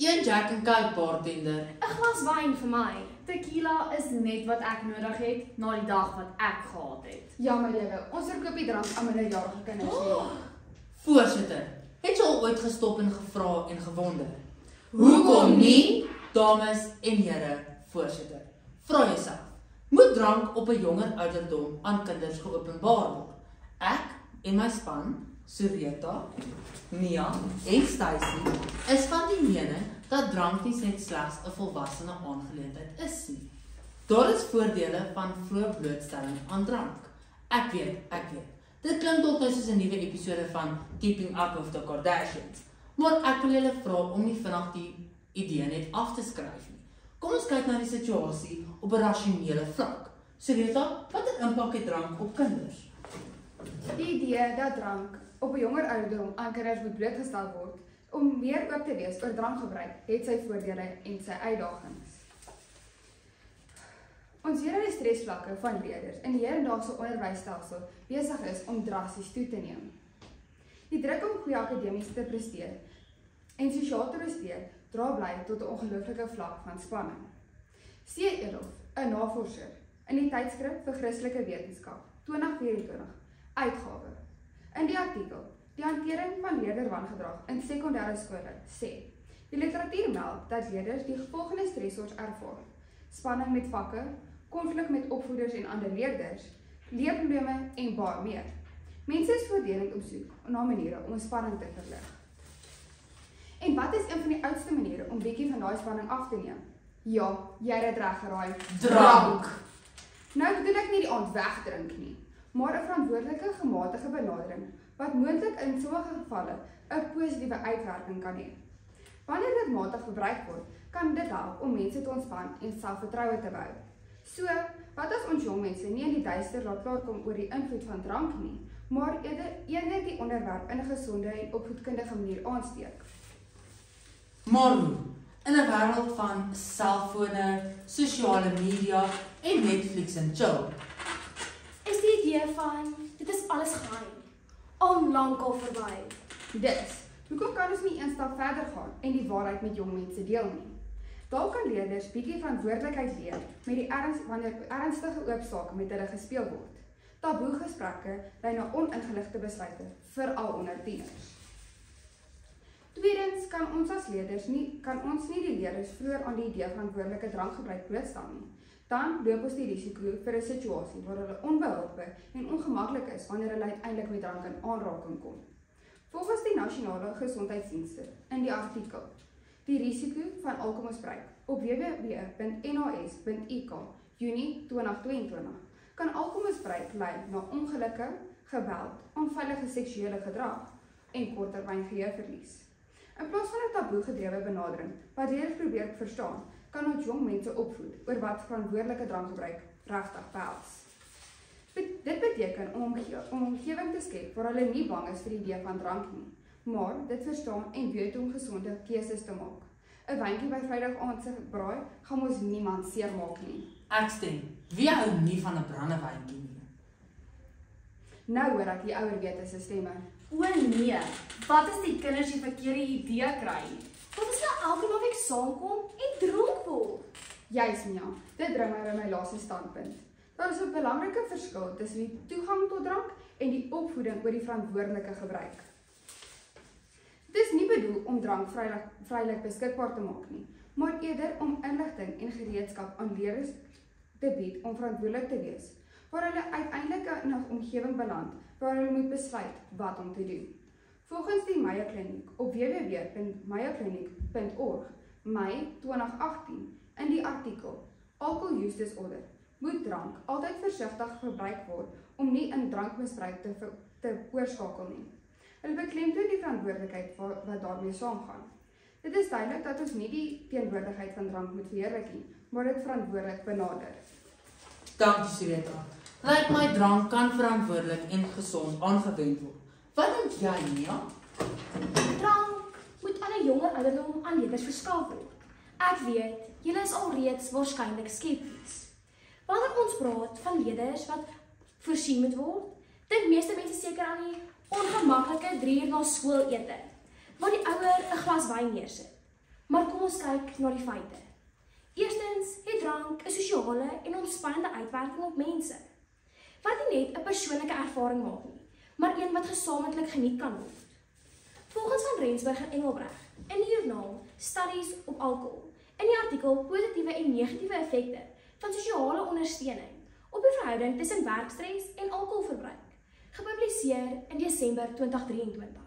Een Jack and Coke bartender. 'n glas wyn vir my. Tequila is net wat ek nodig het na die dag wat ek gehad het. Ja, my liewe, ons verkoop die drank aan minderjarige kinders. Voorsitter, het jy al ooit gestop en gevra en gewonder? Hoekom nie? Dames en here, voorsitter. Vra jouself, moet drank op 'n jonger ouderdom aan kinders geopenbaar word? Ek en my span, Sureta, Mia en Stacy, is van die mening dat drank nie net slegs 'n volwassene aangeleentheid is nie. Daar is voordele van vroeë blootstelling aan drank. Ek weet. Dit klink dalk nou soos 'n nuwe episode van Keeping Up with the Kardashians, maar ek wil julle vra om nie vinnig die idee net af te skryf nie. Kom ons kyk na die situasie op 'n rasionele vlak. Sureta, watter impak het drank op kinders? Die idee dat drank op 'n jonger ouderdom aan kinders moet blootgestel word om meer oop te wees oor drankgebruik, het sy voordele en sy uitdagings. Ons weet dat die stresvlakke van leerders in die hedendaagse onderwysstelsel besig is om drasties toe te neem. Die druk om goeie akademies te presteer en sosiaal te presteer dra bly tot 'n ongelooflike vlak van spanning. C. Elof, 'n navorser in die tydskrif vir Christelike Wetenskap, 2024, uitgawe. In die artikel, die hantering van leerderwangedrag in sekondêre skole, sê, die literatuur meld dat leerders die volgende stressors ervaar: spanning met vakke, konflik met opvoeders en ander leerders, leerprobleme en baie meer. Mense is voortdurend op soek na maniere om spanning te verlig. En wat is een van die oudste maniere om bietjie van daai spanning af te neem? Ja, jy het dit reg geraai. Drank. Nou bedoel ek nie die aand wegdrink nie, maar 'n verantwoordelike, gematige benadering wat moontlik in sommige gevalle 'n positiewe uitwerking kan hê. Wanneer dit matig gebruik word, kan dit help om mense te ontspan en selfvertroue te bou. So, wat as ons jong mense nie in die duister laat klaarkom oor die invloed van drank nie, maar eerder die onderwerp in 'n gesonde en opvoedkundige manier aansteek? Maar hoe? In 'n wêreld van selfone, sosiale media en Netflix en chill, Is die idee van dit is alles geheim al lankal verby. Dus, hoekom kan ons nie een stap verder gaan en die waarheid met jong mense deel nie? Dalk kan leerders bietjie verantwoordelikheid leer met die wanneer ernstige oop sake met hulle gespeel word. Taboe gesprekke lei na oningeligte besluite, veral onder tieners. Tweedens kan ons nie die leerders vroeër aan die idee van verantwoordelike drankgebruik blootstel nie. Dan loop ons die risiko vir 'n situasie waar hulle onbeholpe en ongemaklik is wanneer hulle uiteindelik met drank in aanraking kom. Volgens die Nasionale Gesondheidsdienste in die artikel die risiko van alkoholmisbruik op www.nhs.ik Junie 2022 kan alkoholmisbruik lei na ongelukke, geweld, onveilige seksuele gedrag en korttermyngeheue-verlies. In plaas van 'n taboe-gedrewe benadering wat leerders probeer verstaan, kan ons jong mense opvoed oor wat verantwoordelike drankgebruik regtig behels. Dit beteken om 'n omgewing te skep waar hulle nie bang is vir die idee van drank nie, maar dit verstaan en weet om gesonde keuses te maak. 'n Wyntjie by Vrydag aand se braai gaan mos niemand seermaak nie. ek stem. Wie hou nie van 'n brandewyntjie nie? Nou hoor ek die ouerwete se stemme. O nee, wat as die kinders die verkeerde idee kry? Wat as nou elke naweek saamkom en dronk word? Juis, Mia, dit bring my by my laaste standpunt. Daar is 'n belangrike verskil tussen die toegang tot drank en die opvoeding oor die verantwoordelike gebruik. Dit is nie bedoel om drank vrylik beskikbaar te maak nie, maar eerder om inligting en gereedskap aan leerders te bied om verantwoordelik te wees, waar hulle uiteindelik in 'n omgewing beland waar hulle moet besluit wat om te doen. Volgens die Mayo Kliniek op www.mayokliniek.org, Mei 2018, in die artikel Alcohol Use Disorder, moet drank altyd versigtig gebruik word om nie in drankmisbruik te oorskakel nie. Hulle beklemtoon die verantwoordelikheid wat daarmee saamgaan. Dit is duidelik dat ons nie die teenwoordigheid van drank moet verheerlik nie, maar dit verantwoordelik benader. Dankie, Sureta. Lyk my drank kan verantwoordelik en gesond aangewend word. Wat dink jy, Mia? Drank moet aan 'n jonger ouderdom aan leerders verskaf word. Ek weet, julle is alreeds waarskynlik skepties. Wanneer ons praat van leerders wat voorsien moet word, dink meeste mense seker aan die ongemaklike 3 uur na skool ete, waar die ouer 'n glas wyn neersit. Maar kom ons kyk na die feite. Eerstens het drank 'n sosiale en ontspannende uitwerking op mense, wat nie net 'n persoonlike ervaring maak nie, maar een wat gesamentlik geniet kan word. Volgens van Rensburg en Engelbregt in die joernaal Studies op alkohol, in die artikel Positiewe en negatiewe effekte van sosiale ondersteuning op die verhouding tussen werkstres en alkoholverbruik, gepubliseer in Desember 2023,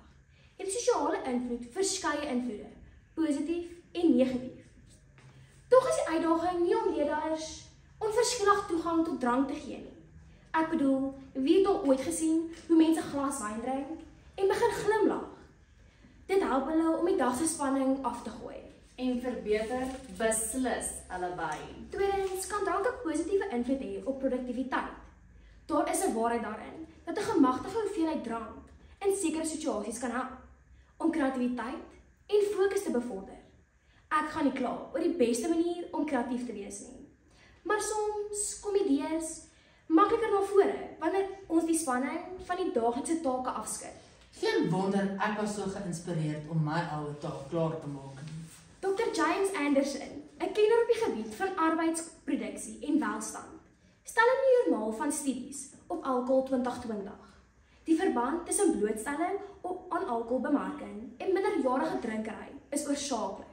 het die sosiale invloed verskeie invloede, positief en negatief. Tog is die uitdaging nie om leerders onverskillig toegang tot drank te gee nie. Ek bedoel, wie het al ooit gesien hoe mense glas wyn drink en begin glimlag? Dit help hulle om die dag se spanning af te gooi. En verbeter beslis allebei. Tweedens kan drank 'n positiewe invloed hê op produktiwiteit. Daar is 'n waarheid daarin dat 'n gemagtigde hoeveelheid drank in sekere situasies kan help om kreatiwiteit en fokus te bevorder. Ek gaan nie kla oor die beste manier om kreatief te wees nie. Maar soms kom idees makliker na vore wanneer ons die spanning van die daaglikse take afskud. Geen wonder ek was so geïnspireerd om my ouer taak klaar te maak. Dr. James Anderson, 'n kenner op die gebied van arbeidsproduksie en welstand, stel in die joernaal van studies op alkohol 2020 die verband tussen blootstelling aan alkoholbemarking en minderjarige drinkery is oorsaaklik.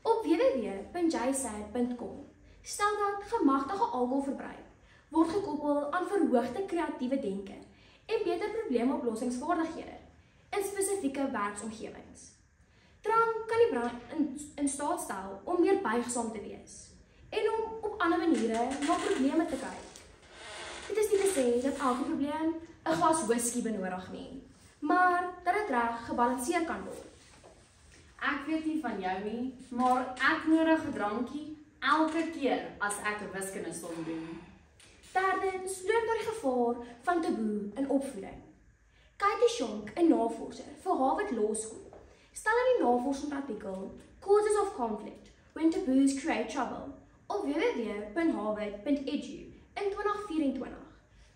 Op www.jsad.com stel dat gemagtigde alkoholverbruik word gekoppel aan verhoogde kreatiewe denke en beter probleemoplossingsvaardighede in spesifieke werksomgewings. Drank kan die brein in staat stel om meer buigsaam te wees en om op ander maniere na probleme te kyk. Dit is nie te sê dat elke probleem 'n glas whisky benodig nie, maar dat dit reg gebalanseer kan word. Ek weet nie van jou nie, maar ek nodig 'n drankie elke keer as ek 'n wiskundesom doen. Derdens loop daar die gevaar van taboe in opvoeding. Katie Shonk, 'n navorser vir Harvard Law School, stel in die navorsingsartikel Causes of Conflict When Taboos Create Trouble op www.harvard.edu in 2024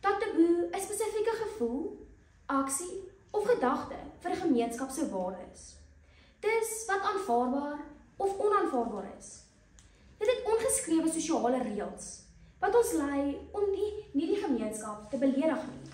dat taboe 'n spesifieke gevoel, aksie of gedagte vir 'n gemeenskap se waardes. Dis wat aanvaarbaar of onaanvaarbaar is. Dit het ongeskrewe sosiale reëls wat ons lei om nie die gemeenskap te beledig nie.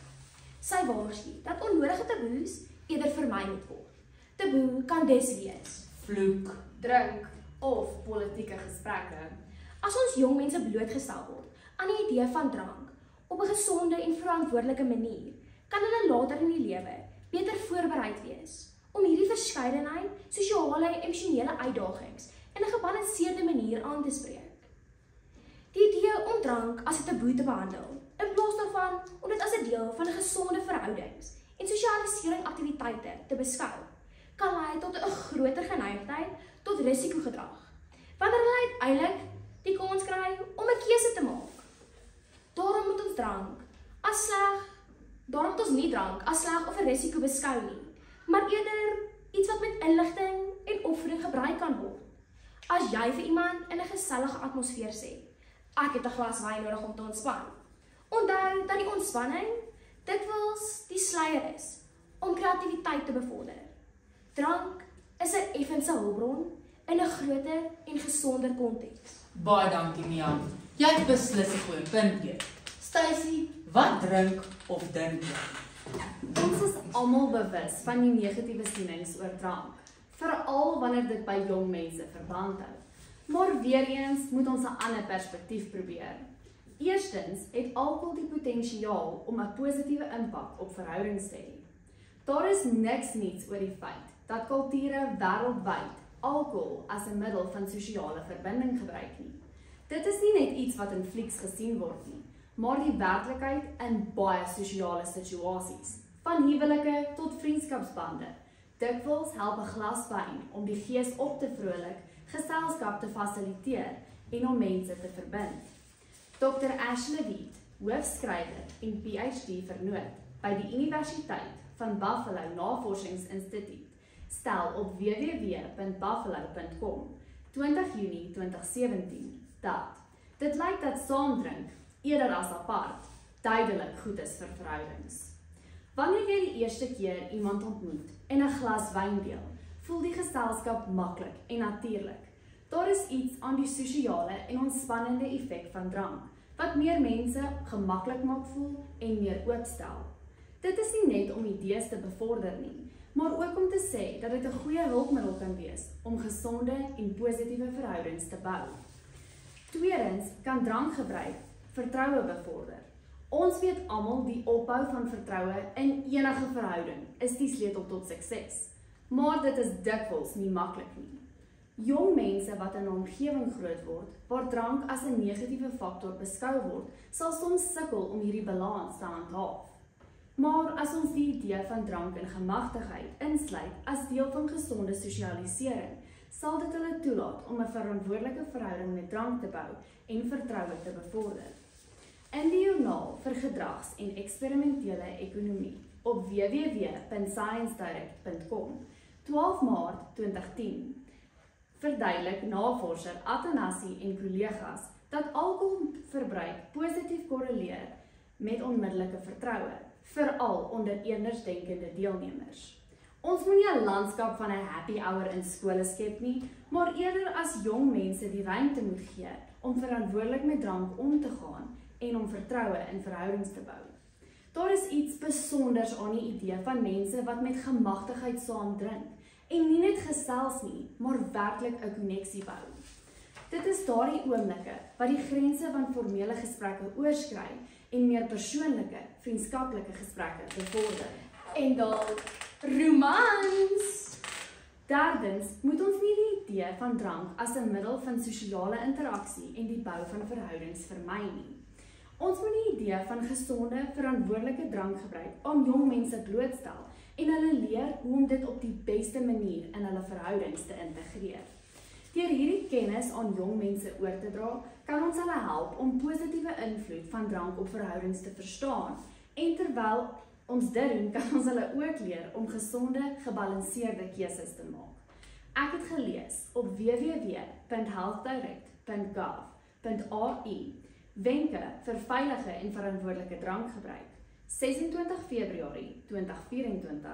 Sy waarsku dat onnodige taboes eerder vermy moet word. Taboe kan dus wees Vloek, Drink of politieke gesprekke. as ons jong mense blootgestel word aan die idee van drank op 'n gesonde en verantwoordelike manier, kan hulle later in die lewe beter voorbereid wees om hierdie verskeidenheid sosiale en emosionele uitdagings in 'n gebalanseerde manier aan te spreek. Die idee om drank as 'n taboe te behandel, in plaas daarvan om dit as 'n deel van 'n gesonde verhoudings en sosialisering aktiwiteite te beskou, kan lei tot 'n groter geneigtheid tot risikogedrag, wanneer hulle uiteindelik die kans kry om 'n keuse te maak. Daarom moet ons nie drank as sleg of 'n risiko beskou nie, maar eerder iets wat met inligting en opvoeding gebruik kan word. As jy vir iemand in 'n gesellige atmosfeer sê, ek het 'n glas wyn nodig om te ontspan, onthou dat die ontspanning dikwels die sluier is om kreatiwiteit te bevorder. Drank is 'n effense hulpbron in 'n groter en gesonder konteks. Baie dankie Mian. Jy het beslis 'n goeie punt hier. Stacy, wat drink of dink jy? Ons is almal bewus van die negatiewe sienings oor drank, veral wanneer dit by jong mense verband hou. Maar weer eens moet ons 'n ander perspektief probeer. Eerstens het alkohol die potensiaal om 'n positiewe impak op verhoudings te hê. Daar is niks niets oor die feit dat kulture wêreldwyd alkohol as 'n middel van sosiale verbinding gebruik nie. Dit is nie net iets wat in flieks gesien word nie, maar die werklikheid in baie sosiale situasies, van huwelike tot vriendskapsbande. Dikwels help 'n glas wyn om die gees op te vrolik, geselskap te fasiliteer en om mense te verbind. Dr. Ashley Wheat, hoofskrywer en PhD vernoot by die Universiteit van Buffalo Navorsingsinstituut, stel op www.buffalo.com 20 Junie 2017 dat dit lyk dat saamdrink eerder as apart duidelik goed is vir verhoudings. Wanneer jy die eerste keer iemand ontmoet en 'n glas wyn deel, voel die geselskap maklik en natuurlik, Daar is iets aan die sosiale en ontspannende effek van drank, wat meer mense gemaklik maak voel en meer oopstel. Dit is nie net om idees te bevorder nie, maar ook om te sê dat dit 'n goeie hulpmiddel kan wees om gesonde en positiewe verhoudings te bou. Tweedens kan drankgebruik vertroue bevorder. Ons weet almal die opbou van vertroue in enige verhouding is die sleutel tot sukses, maar dit is dikwels nie maklik nie. Jong mense wat in 'n omgewing groot word waar drank as 'n negatiewe faktor beskou word, sal soms sukkel om hierdie balans te handhaaf. Maar as ons die idee van drank en gemagtigheid insluit as deel van gesonde sosialisering, sal dit hulle toelaat om 'n verantwoordelike verhouding met drank te bou en vertroue te bevorder. In die joernaal vir gedrags- en eksperimentele ekonomie op www.sciencedirect.com 12 Maart 2010 verduidelik navorser Athanasi en kollegas dat alkoholverbruik positief korreleer met onmiddellike vertroue, veral onder andersdenkende deelnemers. Ons moet nie 'n landskap van 'n happy hour in skole skep nie, maar eerder as jong mense die ruimte moet gee om verantwoordelik met drank om te gaan en om vertroue in verhoudings te bou. Daar is iets besonders aan die idee van mense wat met gemagtigheid saam drink en nie net gesels nie, maar werklik 'n koneksie bou. Dit is daardie oomblikke wat die grense van formele gesprekke oorskry en meer persoonlike, vriendskaplike gesprekke bevorder. En dalk romans. Derdens moet ons nie die idee van drank as 'n middel van sosiale interaksie en die bou van verhoudings vermy nie. Ons moet die idee van gesonde, verantwoordelike drankgebruik aan jong mense blootstel en hulle leer hoe om dit op die beste manier in hulle verhoudings te integreer. Deur hierdie kennis aan jong mense oor te dra, kan ons hulle help om positiewe invloed van drank op verhoudings te verstaan. En terwyl ons dit doen, kan ons hulle ook leer om gesonde, gebalanseerde keuses te maak. Ek het gelees op www.healthdirect.gov.au wenke vir veilige en verantwoordelike drankgebruik, 26 Februarie 2024,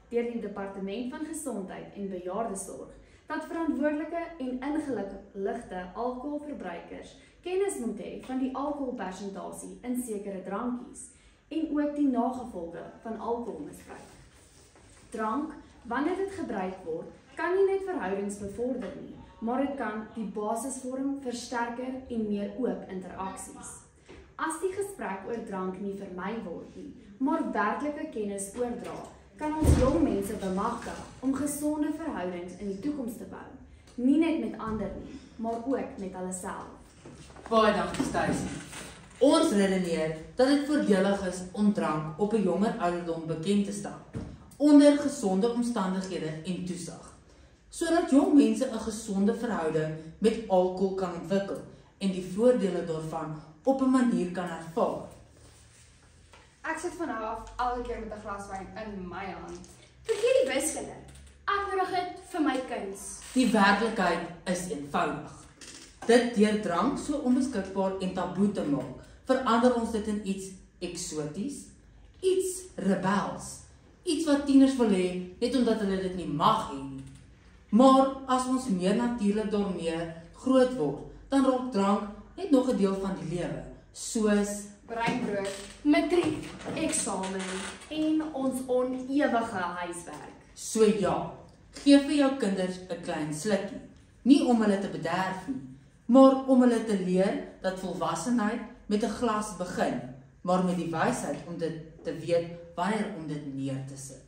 deur die Departement van Gesondheid en Bejaardesorg, dat verantwoordelike en ingeligte alkoholverbruikers kennis moet hê van die alkoholpersentasie in sekere drankies en ook die nagevolge van alkoholmisbruik. Drank, wanneer dit gebruik word, kan nie net verhoudings bevorder nie, maar dit kan die basis vorm vir sterker en meer oop interaksies. As die gesprek oor drank nie vermy word nie, maar werklike kennis oordra, kan ons jong mense bemagtig om gesonde verhoudings in die toekoms te bou, nie net met ander nie, maar ook met hulle self. Baie dankie, Stacey. Ons redeneer dat dit voordelig is om drank op 'n jonger ouderdom bekend te stel, onder gesonde omstandighede en toesig, sodat jong mense 'n gesonde verhouding met alkohol kan ontwikkel en die voordele daarvan op 'n manier kan ervaar. Ek sit van nou af elke keer met 'n glas wyn in my hand. Vergeet die wiskunde. Ek nodig dit vir my kuns. Die werklikheid is eenvoudig. Dit deur drank so onbeskikbaar en taboe te maak, verander ons dit in iets eksoties, iets rebels, iets wat tieners wil hê net omdat hulle dit nie mag hê nie. Maar as ons meer natuurlik daarmee groot word, dan raak drank net nog 'n deel van die lewe, soos Breinbrood. Matriek, eksamen. En ons onewige huiswerk. So ja, gee vir jou kinders 'n klein slukkie, nie om hulle te bederf nie, maar om hulle te leer dat volwassenheid met 'n glas begin, maar met die wysheid om dit te weet wanneer om dit neer te sit.